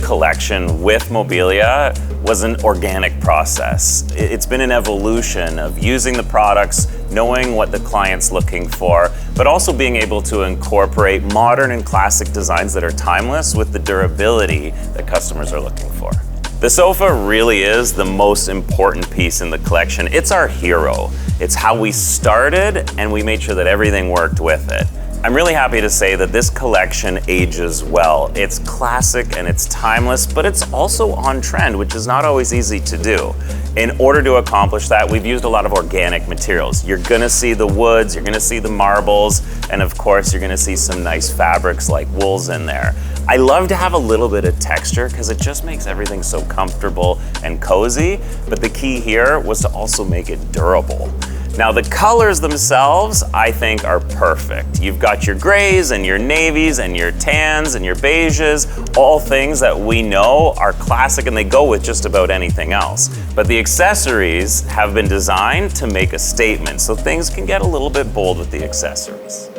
collection with Mobilia was an organic process. It's been an evolution of using the products, knowing what the client's looking for, but also being able to incorporate modern and classic designs that are timeless with the durability that customers are looking for. The sofa really is the most important piece in the collection. It's our hero. It's how we started, and we made sure that everything worked with it. I'm really happy to say that this collection ages well. It's classic and it's timeless, but it's also on trend, which is not always easy to do. In order to accomplish that, we've used a lot of organic materials. You're gonna see the woods, you're gonna see the marbles, and of course, you're gonna see some nice fabrics like wools in there. I love to have a little bit of texture because it just makes everything so comfortable and cozy, but the key here was to also make it durable. Now the colors themselves, I think, are perfect. You've got your grays and your navies and your tans and your beiges, all things that we know are classic and they go with just about anything else. But the accessories have been designed to make a statement, so things can get a little bit bold with the accessories.